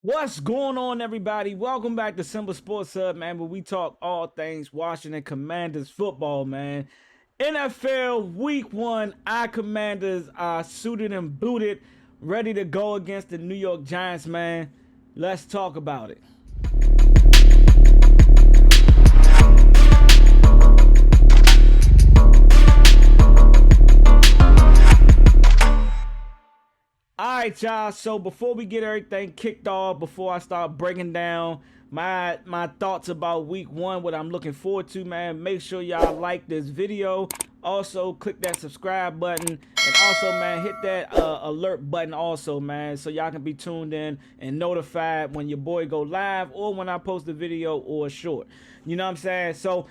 What's going on, everybody? Welcome back to Simple Sports Hub, man, where we talk all things Washington Commanders football, man. NFL Week 1, our Commanders are suited and booted, ready to go against the New York Giants, man. Let's talk about it. All right, y'all. So before we get everything kicked off, before I start breaking down my thoughts about week 1, what I'm looking forward to, man, make sure y'all like this video. Also, click that subscribe button, and also, man, hit that alert button also, man, so y'all can be tuned in and notified when your boy go live or when I post a video or a short. You know what I'm saying? So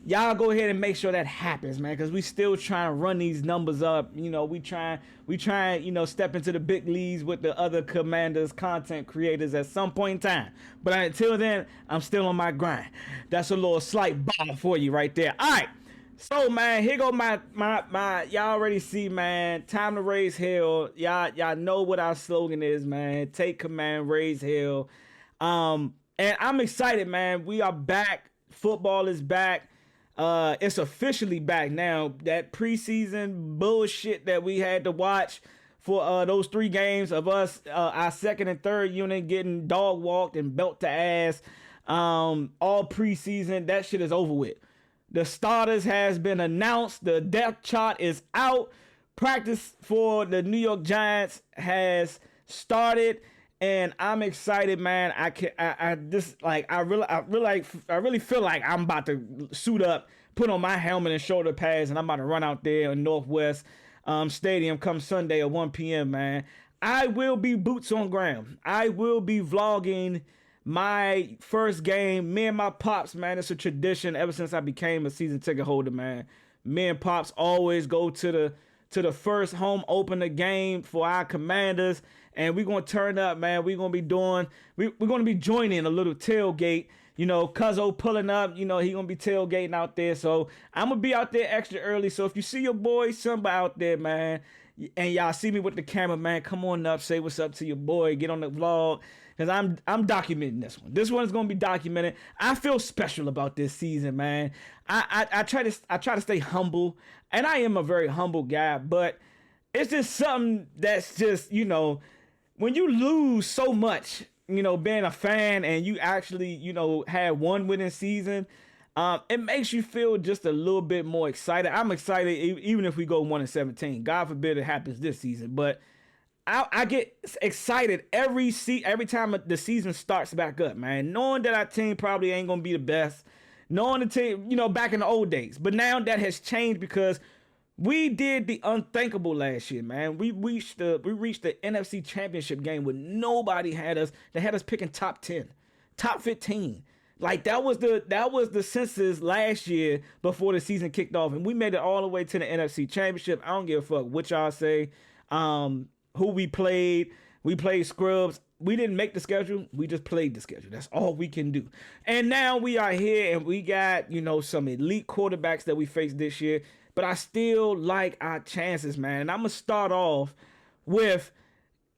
y'all go ahead and make sure that happens, man, because we still trying to run these numbers up. We try, step into the big leagues with the other Commanders content creators at some point in time. But until then, I'm still on my grind. That's a little slight bomb for you right there. All right. So, man, here go my y'all already see, man. Time to raise hell. Y'all know what our slogan is, man. Take command, raise hell. And I'm excited, man. We are back. Football is back. It's officially back now. That preseason bullshit that we had to watch for those 3 games of us, our second and third unit getting dog walked and belt to ass, all preseason, that shit is over with. The starters has been announced. The depth chart is out. Practice for the New York Giants has started, and I'm excited, man. I really feel like I'm about to suit up, put on my helmet and shoulder pads, and I'm about to run out there in Northwest Stadium come Sunday at 1 p.m., man. I will be boots on ground. I will be vlogging my first game. Me and my pops, man, it's a tradition ever since I became a season ticket holder, man. Me and pops always go to the first home opener game for our Commanders, and we're gonna turn up, man. We're gonna be joining a little tailgate. Cuzzo pulling up, he gonna be tailgating out there. So I'm gonna be out there extra early. So if you see your boy Simba out there, man, and y'all see me with the camera, man, come on up, say what's up to your boy, get on the vlog. Cause I'm documenting this one. This one's gonna be documented. I feel special about this season, man. I try to stay humble, and I am a very humble guy, but it's just something that's just, when you lose so much, being a fan, and you actually, had one winning season, it makes you feel just a little bit more excited. I'm excited even if we go 1-17. God forbid it happens this season, but I get excited every time the season starts back up, man. Knowing that our team probably ain't gonna be the best, knowing the team, back in the old days. But now that has changed because we did the unthinkable last year, man. We reached the NFC Championship game with nobody had us. They had us picking top 10, top 15. Like that was the census last year before the season kicked off, and we made it all the way to the NFC Championship. I don't give a fuck what y'all say. Who we played. We played scrubs. We didn't make the schedule. We just played the schedule. That's all we can do. And now we are here, and we got, some elite quarterbacks that we faced this year. But I still like our chances, man. And I'm going to start off with,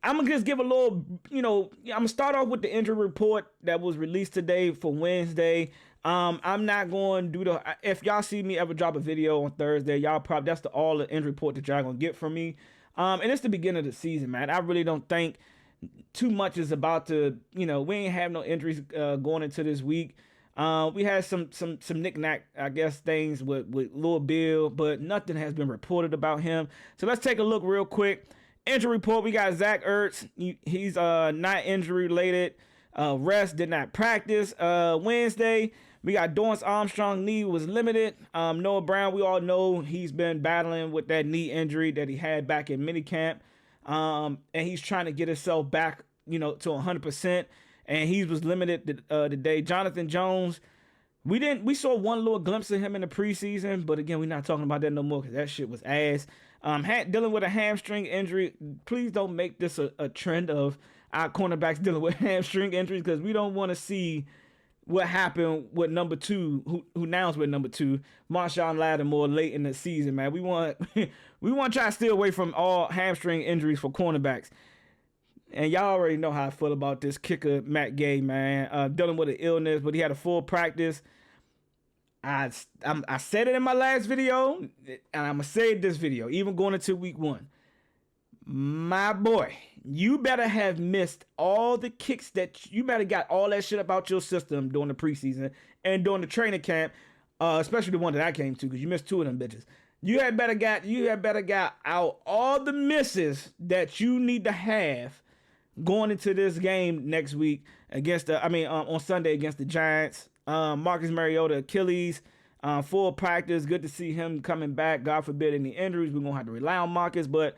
I'm going to just give a little, I'm going to start off with the injury report that was released today for Wednesday. I'm not going to do if y'all see me ever drop a video on Thursday, y'all probably, that's all the injury report that y'all going to get from me. And it's the beginning of the season, man. I really don't think too much is about to, we ain't have no injuries going into this week. We had some knick-knack, I guess, things with Lil Bill, but nothing has been reported about him. So let's take a look real quick. Injury report, we got Zach Ertz. He's not injury related. Rest, did not practice Wednesday. We got Dorrance Armstrong, knee was limited. Noah Brown, we all know he's been battling with that knee injury that he had back in minicamp. And he's trying to get himself back, to 100%. And he was limited today. Jonathan Jones, we saw one little glimpse of him in the preseason, but again, we're not talking about that no more because that shit was ass. Dealing with a hamstring injury. Please don't make this a trend of our cornerbacks dealing with hamstring injuries, because we don't want to see what happened with number 2, who now is with number 2, Marshawn Lattimore, late in the season, man. We want to try to stay away from all hamstring injuries for cornerbacks. And y'all already know how I feel about this kicker, Matt Gay, man. Dealing with an illness, but he had a full practice. I said it in my last video, and I'm going to say it this video, even going into week 1. My boy, you better have missed all the kicks that you better got all that shit about your system during the preseason and during the training camp, especially the one that I came to, because you missed 2 of them bitches. You had better got out all the misses that you need to have going into this game next week against on Sunday against the Giants. Marcus Mariota, Achilles, full practice. Good to see him coming back. God forbid any injuries. We're going to have to rely on Marcus, but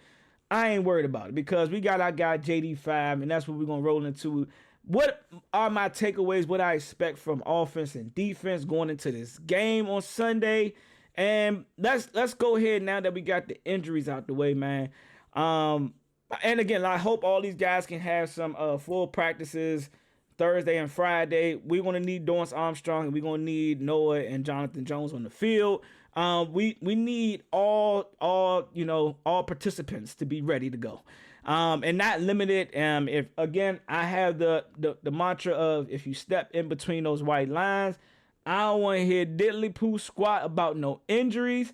I ain't worried about it because we got our guy JD5, and that's what we're going to roll into. What are my takeaways, what I expect from offense and defense going into this game on Sunday? And let's go ahead now that we got the injuries out the way, man. And again, I hope all these guys can have some full practices Thursday and Friday. We're going to need Dorrance Armstrong, and we're going to need Noah and Jonathan Jones on the field. We need all participants to be ready to go. And not limited. If again, I have the mantra of if you step in between those white lines, I don't want to hear diddly poo squat about no injuries.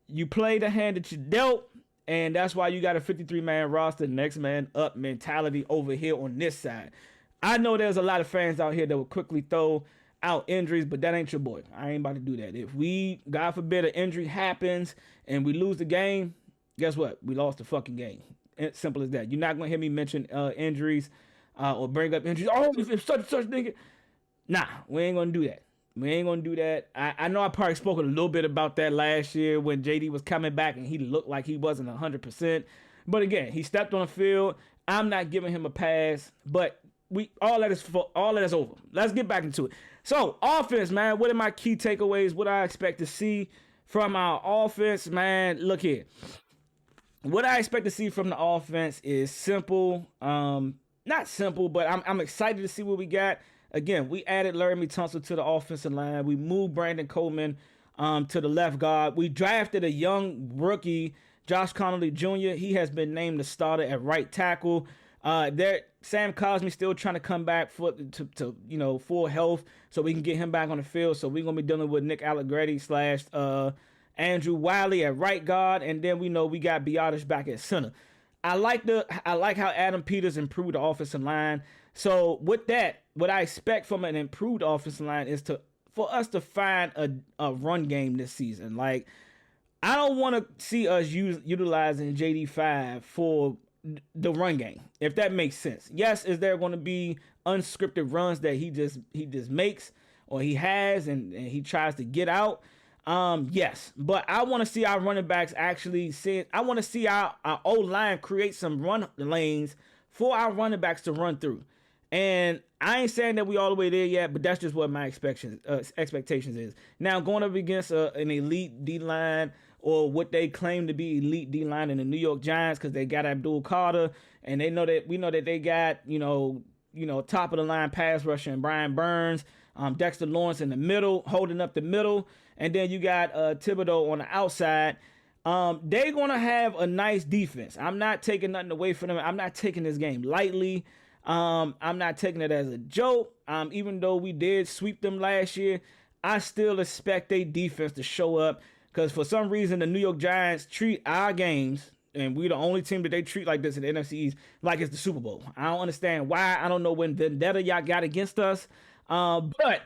You play the hand that you dealt, and that's why you got a 53-man roster, next man up mentality over here on this side. I know there's a lot of fans out here that will quickly throw out injuries, but that ain't your boy. I ain't about to do that. If we, God forbid, an injury happens and we lose the game, guess what? We lost the fucking game. It's simple as that. You're not going to hear me mention injuries or bring up injuries. Oh, if such nigga. Nah, we ain't going to do that. We ain't going to do that. I know I probably spoke a little bit about that last year when JD was coming back and he looked like he wasn't 100%. But again, he stepped on the field. I'm not giving him a pass, but all that is over. Let's get back into it. So, offense, man, what are my key takeaways? What I expect to see from our offense, man? Look here. What I expect to see from the offense is simple. Not simple, but I'm excited to see what we got. Again, we added Laramie Tunsil to the offensive line. We moved Brandon Coleman to the left guard. We drafted a young rookie, Josh Connolly Jr. He has been named the starter at right tackle. Sam Cosmi still trying to come back to full health so we can get him back on the field. So we're gonna be dealing with Nick Allegretti / Andrew Wiley at right guard, and then we know we got Biotish back at center. I like how Adam Peters improved the offensive line. So with that, what I expect from an improved offensive line is for us to find a run game this season. Like, I don't want to see us utilizing JD5 for the run game, if that makes sense. Yes, is there going to be unscripted runs that he just makes or he has and he tries to get out? Yes, but I want to see our running backs I want to see our O-line create some run lanes for our running backs to run through. And I ain't saying that we all the way there yet, but that's just what my expectations is. Now, going up against an elite D-line or what they claim to be elite D-line in the New York Giants, because they got Abdul Carter, and we know that they got, top of the line pass rusher and Brian Burns, Dexter Lawrence in the middle, holding up the middle, and then you got Thibodeau on the outside. They're going to have a nice defense. I'm not taking nothing away from them. I'm not taking this game lightly. I'm not taking it as a joke. Even though we did sweep them last year, I still expect their defense to show up, because for some reason the New York Giants treat our games, and we're the only team that they treat like this in the NFC East, like it's the Super Bowl. I don't understand why. I don't know when vendetta y'all got against us. But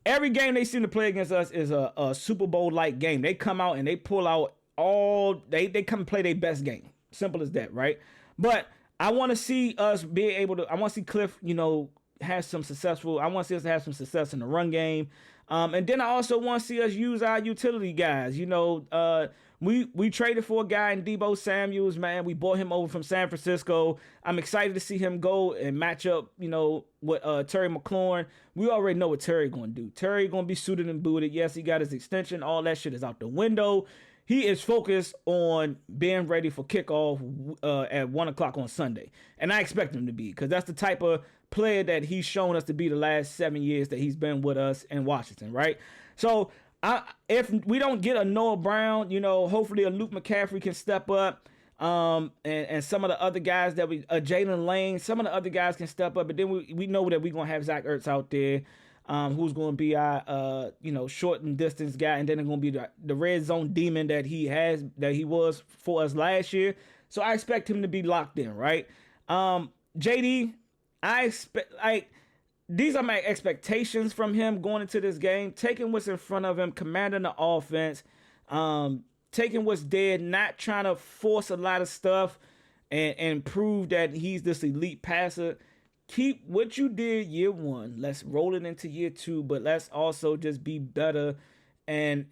every game they seem to play against us is a Super Bowl-like game. They come out and they pull out they come and play their best game. Simple as that, right? But I want to see us be able to, I want to see Cliff, have some successful, I want to see us have some success in the run game. And then I also want to see us use our utility guys. We traded for a guy in Deebo Samuels, man. We bought him over from San Francisco. I'm excited to see him go and match up, with Terry McLaurin. We already know what Terry going to do. Terry going to be suited and booted. Yes, he got his extension. All that shit is out the window. He is focused on being ready for kickoff at 1 o'clock on Sunday. And I expect him to be, because that's the type of player that he's shown us to be the last 7 years that he's been with us in Washington, right? So if we don't get a Noah Brown, hopefully a Luke McCaffrey can step up. And some of the other guys that Jalen Lane, some of the other guys can step up. But then we know that we're going to have Zach Ertz out there, who's going to be our, short and distance guy. And then it's going to be the red zone demon that he was for us last year. So I expect him to be locked in, right? JD, I expect, these are my expectations from him going into this game, taking what's in front of him, commanding the offense, taking what's dead, not trying to force a lot of stuff and prove that he's this elite passer. Keep what you did year one. Let's roll it into year two, but let's also just be better and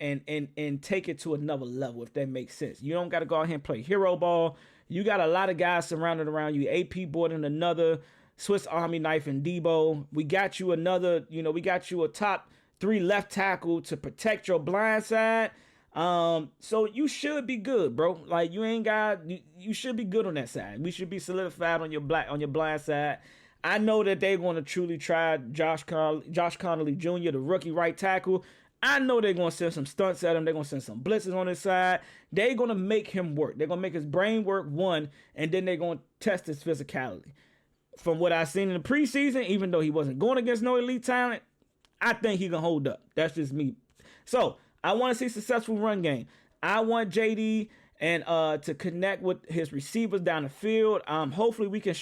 take it to another level, if that makes sense. You don't got to go out here and play hero ball. You got a lot of guys surrounded around you. AP brought in another Swiss Army knife and Debo. We got you a top 3 left tackle to protect your blind side. So you should be good, bro. Like you should be good on that side. We should be solidified on your blind side. I know that they're going to truly try Josh Connolly Jr., the rookie right tackle. I know they're going to send some stunts at him. They're going to send some blitzes on his side. They're going to make him work. They're going to make his brain work, one, and then they're going to test his physicality. From what I've seen in the preseason, even though he wasn't going against no elite talent, I think he can hold up. That's just me. So I want to see successful run game. I want JD and to connect with his receivers down the field. Hopefully we can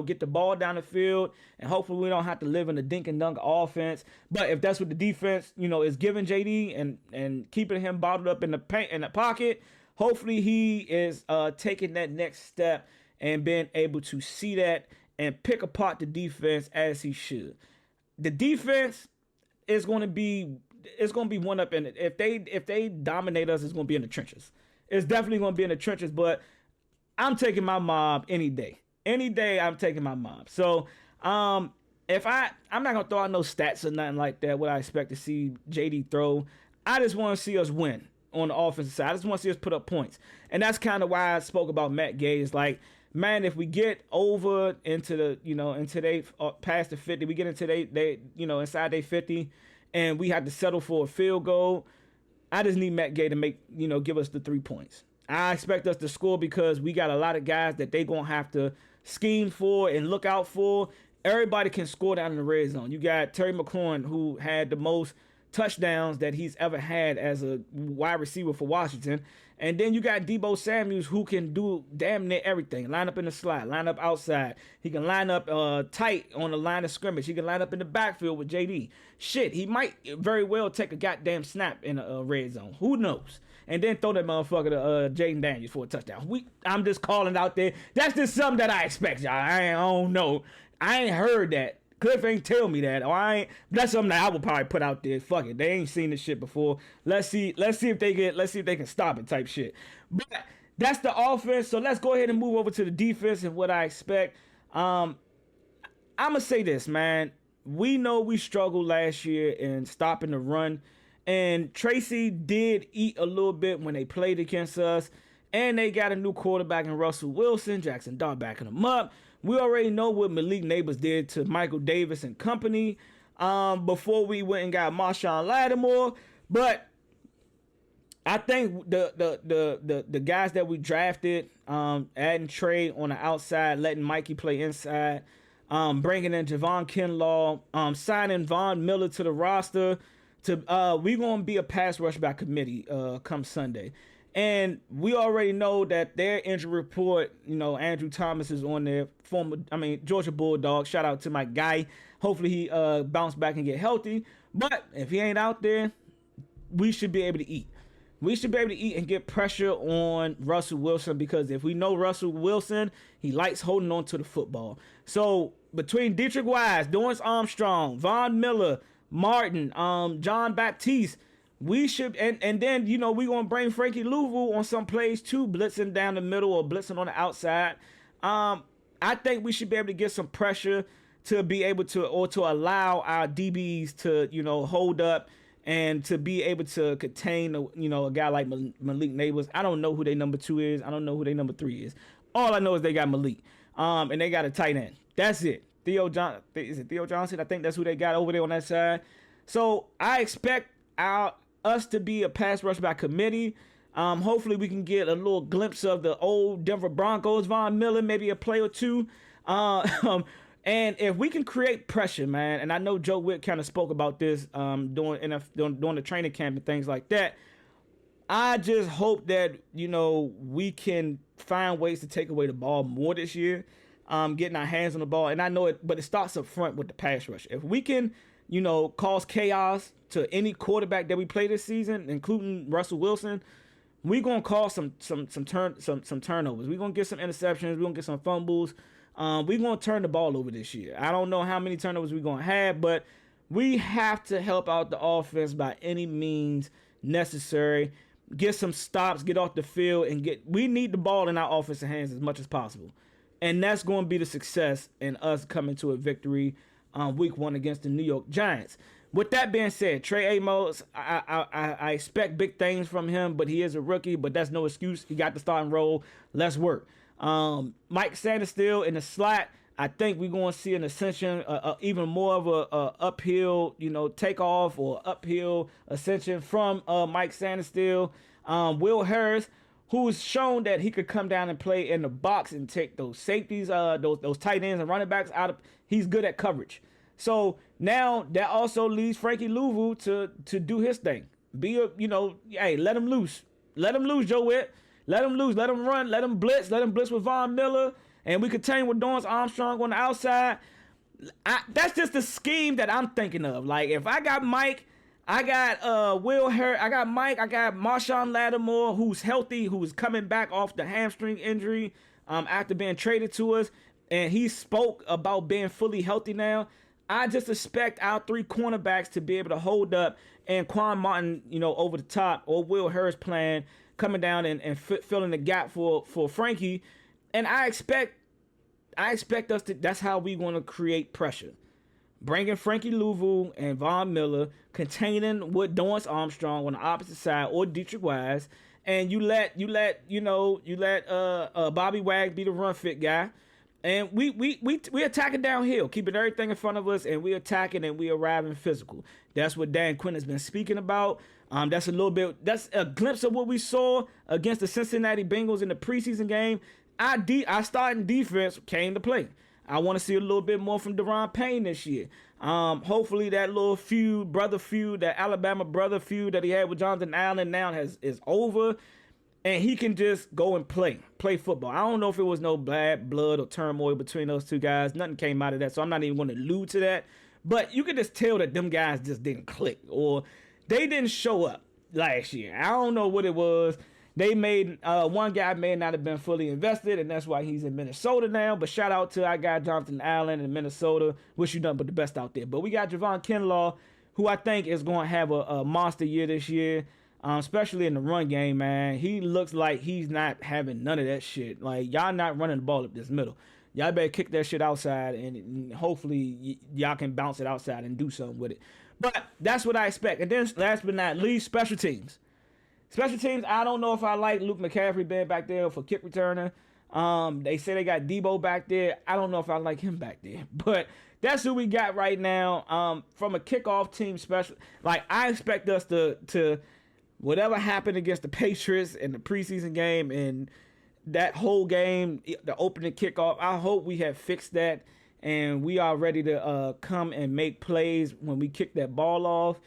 get the ball down the field, and hopefully we don't have to live in a dink and dunk offense. But if that's what the defense is giving JD and keeping him bottled up in the pocket, hopefully he is taking that next step and being able to see that and pick apart the defense as he should. The defense is going to be one up in it. If they dominate us, it's going to be in the trenches. It's definitely going to be in the trenches, but I'm taking my mob any day. Any day I'm taking my mob. So I'm not going to throw out no stats or nothing like that, what I expect to see JD throw. I just want to see us win on the offensive side. I just want to see us put up points. And that's kind of why I spoke about Matt Gay. It's like, man, if we get over into the, past the 50, we get into they inside they 50, and we have to settle for a field goal, I just need Matt Gay to give us the 3 points. I expect us to score because we got a lot of guys that they going to have to scheme for and look out for. Everybody can score down in the red zone. You got Terry McLaurin, who had the most touchdowns that he's ever had as a wide receiver for Washington. And then you got Debo Samuels, who can do damn near everything. Line up in the slot, line up outside. He can line up tight on the line of scrimmage. He can line up in the backfield with JD. Shit, he might very well take a goddamn snap in a red zone. Who knows? And then throw that motherfucker to Jaden Daniels for a touchdown. I'm just calling out there. That's just something that I expect, y'all. I don't know. I ain't heard that. Cliff ain't tell me that. That's something that I would probably put out there. Fuck it. They ain't seen this shit before. Let's see if they can stop it type shit. But that's the offense. So let's go ahead and move over to the defense and what I expect. I'm gonna say this, man. We know we struggled last year in stopping the run. And Tracy did eat a little bit when they played against us. And they got a new quarterback in Russell Wilson. Jackson Dart backing him up. We already know what Malik Neighbors did to Michael Davis and company before we went and got Marshawn Lattimore. But I think the guys that we drafted, adding Trey on the outside, letting Mikey play inside, bringing in Javon Kinlaw, signing Von Miller to the roster, we're going to be a pass rush by committee come Sunday. And we already know that their injury report, Andrew Thomas is on there, Georgia Bulldog. Shout out to my guy. Hopefully he bounce back and get healthy. But if he ain't out there, we should be able to eat. We should be able to eat and get pressure on Russell Wilson, because if we know Russell Wilson, he likes holding on to the football. So between Dietrich Wise, Dorrance Armstrong, Von Miller, Martin, John Baptiste, we should, and then, we're going to bring Frankie Louisville on some plays too, blitzing down the middle or blitzing on the outside. I think we should be able to get some pressure to be able to, or to allow our DBs to, hold up and to be able to contain, a guy like Malik Neighbors. I don't know who their number 2 is. I don't know who their number 3 is. All I know is they got Malik, and they got a tight end. That's it. Theo Johnson? I think that's who they got over there on that side. So I expect us to be a pass rush by committee. Hopefully we can get a little glimpse of the old Denver Broncos, Von Miller, maybe a play or two. And if we can create pressure, man, and I know Joe Witt kind of spoke about this during the training camp and things like that. I just hope that, we can find ways to take away the ball more this year, getting our hands on the ball. And I know it, but it starts up front with the pass rush. If we can, cause chaos to any quarterback that we play this season, including Russell Wilson, we're gonna cause some turnovers. We're gonna get some interceptions. We're gonna get some fumbles. We're gonna turn the ball over this year. I don't know how many turnovers we're gonna have, but we have to help out the offense by any means necessary. Get some stops, get off the field, and we need the ball in our offensive hands as much as possible. And that's going to be the success in us coming to a victory week 1 against the New York Giants. With that being said, Trey Amos, I expect big things from him, but he is a rookie, but that's no excuse. He got the starting role. Let's work. Mike Sanders still in the slot. I think we're going to see an ascension, even more of a uphill, takeoff or uphill ascension from Mike Sanders still. Will Harris, who's shown that he could come down and play in the box and take those safeties, those tight ends and running backs out of. He's good at coverage. So now that also leaves Frankie Louvu to do his thing. Hey, let him loose. Let him loose, Joe Witt. Let him loose. Let him run. Let him blitz. Let him blitz with Von Miller. And we contain with Dorrance Armstrong on the outside. That's just the scheme that I'm thinking of. Like, if I got Mike, I got Will Hurt, I got Mike, I got Marshawn Lattimore, who's healthy, who's coming back off the hamstring injury after being traded to us. And he spoke about being fully healthy now. I just expect our 3 cornerbacks to be able to hold up, and Quan Martin, over the top, or Will Hurst playing, coming down and filling the gap for Frankie. And I expect us to. That's how we want to create pressure. Bringing Frankie Louvu and Von Miller, containing with Dorrance Armstrong on the opposite side, or Dietrich Wise, and you let Bobby Wag be the run fit guy, and we attacking downhill, keeping everything in front of us, and we attacking and we arriving physical. That's what Dan Quinn has been speaking about. That's a glimpse of what we saw against the Cincinnati Bengals in the preseason game. Our starting defense came to play. I want to see a little bit more from Deron Payne this year. Hopefully that little brother feud, that Alabama brother feud that he had with Jonathan Allen now is over, and he can just go and play football. I don't know if it was no bad blood or turmoil between those two guys. Nothing came out of that, so I'm not even going to allude to that. But you can just tell that them guys just didn't click, or they didn't show up last year. I don't know what it was. They made one guy may not have been fully invested, and that's why he's in Minnesota now. But shout out to our guy Jonathan Allen in Minnesota. Wish you nothing but the best out there. But we got Javon Kinlaw, who I think is going to have a monster year this year, especially in the run game, man. He looks like he's not having none of that shit. Like, y'all not running the ball up this middle. Y'all better kick that shit outside, and hopefully y'all can bounce it outside and do something with it. But that's what I expect. And then last but not least, special teams. Special teams, I don't know if I like Luke McCaffrey being back there for kick returner. They say they got Debo back there. I don't know if I like him back there. But that's who we got right now. From a kickoff team special, like, I expect us to whatever happened against the Patriots in the preseason game and that whole game, the opening kickoff, I hope we have fixed that and we are ready to come and make plays when we kick that ball off.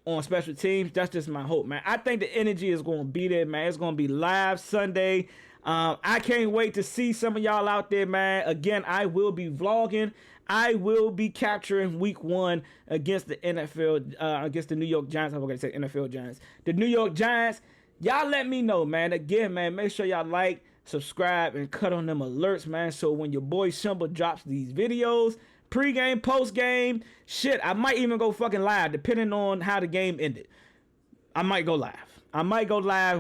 On special teams, that's just my hope, man. I think the energy is going to be there, man. It's going to be live Sunday. I can't wait to see some of y'all out there, man. Again, I will be vlogging. I will be capturing week 1 against the against the New York Giants. I'm going to say NFL Giants. The New York Giants, y'all let me know, man. Again, man, make sure y'all like, subscribe, and cut on them alerts, man. So when your boy Simba drops these videos, pre-game, post-game, shit, I might even go fucking live, depending on how the game ended. I might go live. And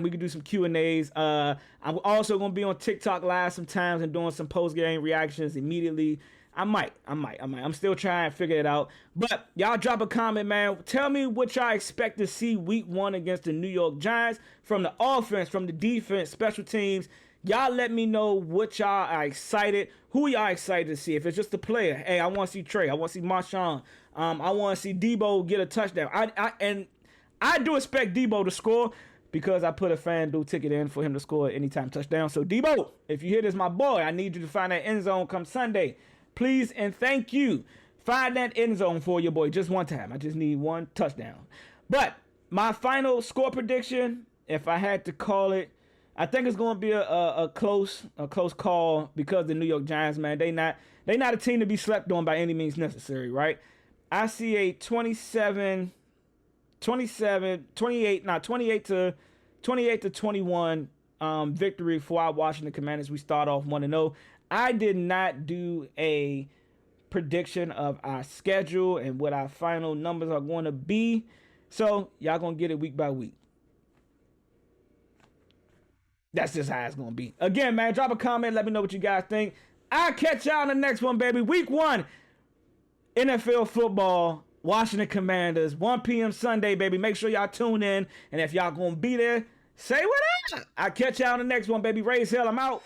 we can do some Q&As. I'm also going to be on TikTok live sometimes and doing some post-game reactions immediately. I might. I'm still trying to figure it out. But y'all drop a comment, man. Tell me what y'all expect to see week 1 against the New York Giants from the offense, from the defense, special teams. Y'all let me know what y'all are excited. Who y'all excited to see? If it's just a player, hey, I want to see Trey. I want to see Marshawn. I want to see Debo get a touchdown. And I do expect Debo to score because I put a FanDuel ticket in for him to score anytime touchdown. So Debo, if you hear this, my boy, I need you to find that end zone come Sunday. Please and thank you. Find that end zone for your boy just one time. I just need one touchdown. But my final score prediction, if I had to call it, I think it's going to be a close call because the New York Giants, man, they not a team to be slept on by any means necessary, right? I see a 28 to 21 victory for our Washington Commanders. We start off 1-0. I did not do a prediction of our schedule and what our final numbers are going to be. So y'all going to get it week by week. That's just how it's going to be. Again, man, drop a comment. Let me know what you guys think. I'll catch y'all in the next one, baby. Week 1, NFL football, Washington Commanders, 1 p.m. Sunday, baby. Make sure y'all tune in. And if y'all going to be there, say what up. I'll catch y'all in the next one, baby. Raise hell, I'm out.